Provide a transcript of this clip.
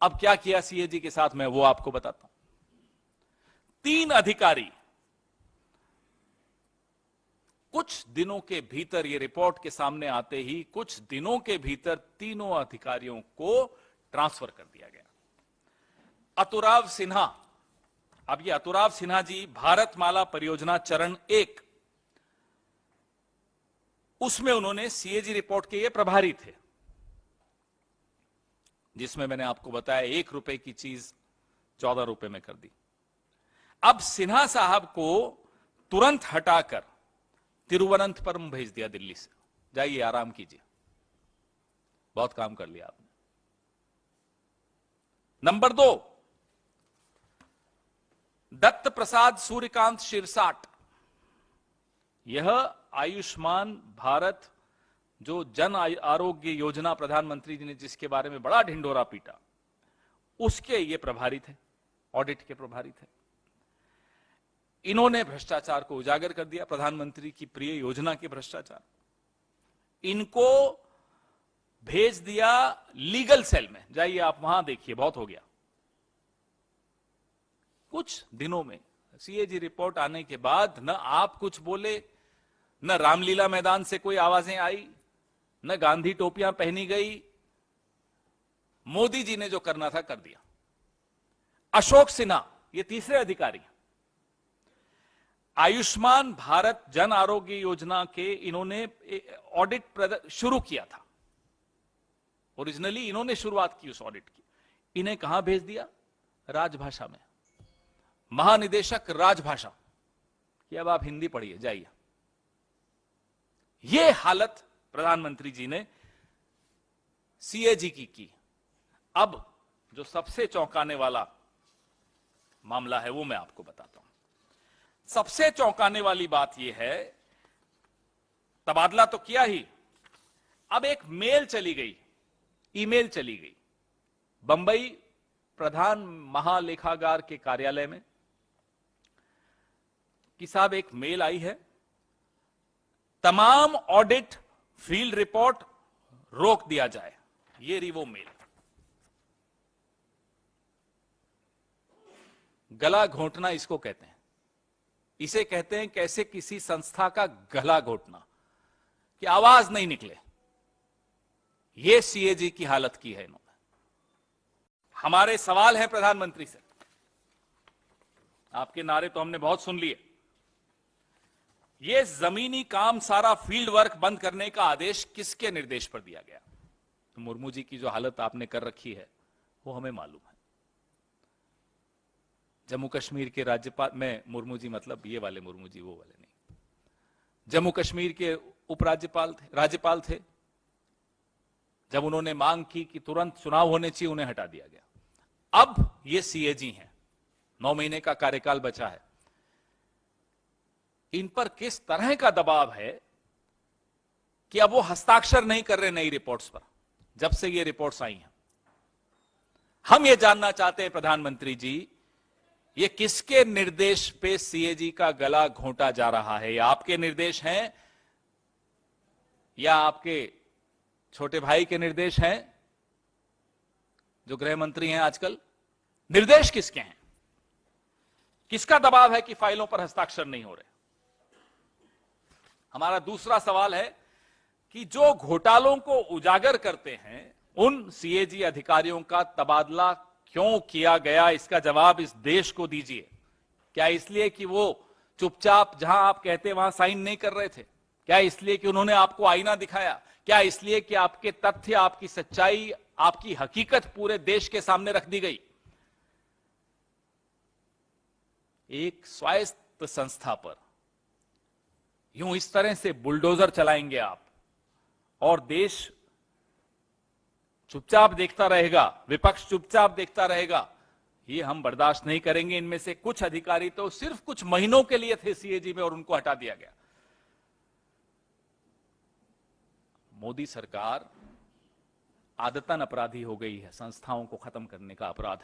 अब क्या किया सीएजी के साथ मैं वो आपको बताता हूं। 3 अधिकारी कुछ दिनों के भीतर, ये रिपोर्ट के सामने आते ही कुछ दिनों के भीतर तीनों अधिकारियों को ट्रांसफर कर दिया गया। अतुराव सिन्हा, अब ये अतुराव सिन्हा जी भारतमाला परियोजना चरण 1, उसमें उन्होंने सीएजी रिपोर्ट के ये प्रभारी थे, जिसमें मैंने आपको बताया 1 रुपए की चीज 14 रुपए में कर दी। अब सिन्हा साहब को तुरंत हटाकर तिरुवनंतपुरम भेज दिया दिल्ली से, जाइए आराम कीजिए, बहुत काम कर लिया आपने। नंबर 2, दत्त प्रसाद सूर्यकांत शिरसाट, यह आयुष्मान भारत जो जन आरोग्य योजना प्रधानमंत्री जी ने जिसके बारे में बड़ा ढिंडोरा पीटा, उसके ये प्रभारी थे, ऑडिट के प्रभारी थे। इन्होंने भ्रष्टाचार को उजागर कर दिया, प्रधानमंत्री की प्रिय योजना के भ्रष्टाचार। इनको भेज दिया लीगल सेल में, जाइए आप वहां देखिए, बहुत हो गया। कुछ दिनों में सीएजी रिपोर्ट आने के बाद न आप कुछ बोले, न रामलीला मैदान से कोई आवाजें आई, न गांधी टोपियां पहनी गई, मोदी जी ने जो करना था कर दिया। अशोक सिन्हा, ये तीसरे अधिकारी, आयुष्मान भारत जन आरोग्य योजना के इन्होंने ऑडिट शुरू किया था। ओरिजिनली इन्होंने शुरुआत की उस ऑडिट की। इन्हें कहां भेज दिया? राजभाषा में, महानिदेशक राजभाषा कि अब आप हिंदी पढ़िए, जाइए। यह हालत प्रधानमंत्री जी ने सीएजी की। अब जो सबसे चौंकाने वाला मामला है वो मैं आपको बताता हूं। सबसे चौंकाने वाली बात यह है, तबादला तो किया ही, अब एक मेल चली गई, ईमेल चली गई बंबई प्रधान महालेखागार के कार्यालय में कि साहब एक मेल आई है, तमाम ऑडिट फील्ड रिपोर्ट रोक दिया जाए। ये रही वो मेल। गला घोंटना इसको कहते हैं। इसे कहते हैं कैसे किसी संस्था का गला घोंटना कि आवाज नहीं निकले। यह सीएजी की हालत की है इन्होंने। हमारे सवाल हैं प्रधानमंत्री से, आपके नारे तो हमने बहुत सुन लिए। यह जमीनी काम सारा फील्ड वर्क बंद करने का आदेश किसके निर्देश पर दिया गया? तो मुर्मू जी की जो हालत आपने कर रखी है वो हमें मालूम है। जम्मू कश्मीर के राज्यपाल, में मुर्मू जी मतलब ये वाले मुर्मू जी, वो वाले नहीं, जम्मू कश्मीर के उपराज्यपाल थे, राज्यपाल थे। जब उन्होंने मांग की कि तुरंत चुनाव होने चाहिए, उन्हें हटा दिया गया। अब ये सीएजी हैं, 9 महीने का कार्यकाल बचा है। इन पर किस तरह का दबाव है कि अब वो हस्ताक्षर नहीं कर रहे नई रिपोर्ट्स पर, जब से ये रिपोर्ट्स आई हैं। हम ये जानना चाहते हैं प्रधानमंत्री जी, ये किसके निर्देश पे सीएजी का गला घोंटा जा रहा है? या आपके निर्देश हैं या आपके छोटे भाई के निर्देश हैं जो गृह मंत्री हैं आजकल? निर्देश किसके हैं? किसका दबाव है कि फाइलों पर हस्ताक्षर नहीं हो रहे? हमारा दूसरा सवाल है कि जो घोटालों को उजागर करते हैं उन सीएजी अधिकारियों का तबादला क्यों किया गया, इसका जवाब इस देश को दीजिए। क्या इसलिए कि वो चुपचाप जहां आप कहते वहां साइन नहीं कर रहे थे? क्या इसलिए कि उन्होंने आपको आईना दिखाया? क्या इसलिए कि आपके तथ्य, आपकी सच्चाई, आपकी हकीकत पूरे देश के सामने रख दी गई? एक स्वायत्त संस्था पर यूं इस तरह से बुलडोजर चलाएंगे आप और देश चुपचाप देखता रहेगा, विपक्ष चुपचाप देखता रहेगा? ये हम बर्दाश्त नहीं करेंगे। इनमें से कुछ अधिकारी तो सिर्फ कुछ महीनों के लिए थे सीएजी में और उनको हटा दिया गया। मोदी सरकार आदतन अपराधी हो गई है, संस्थाओं को खत्म करने का अपराध।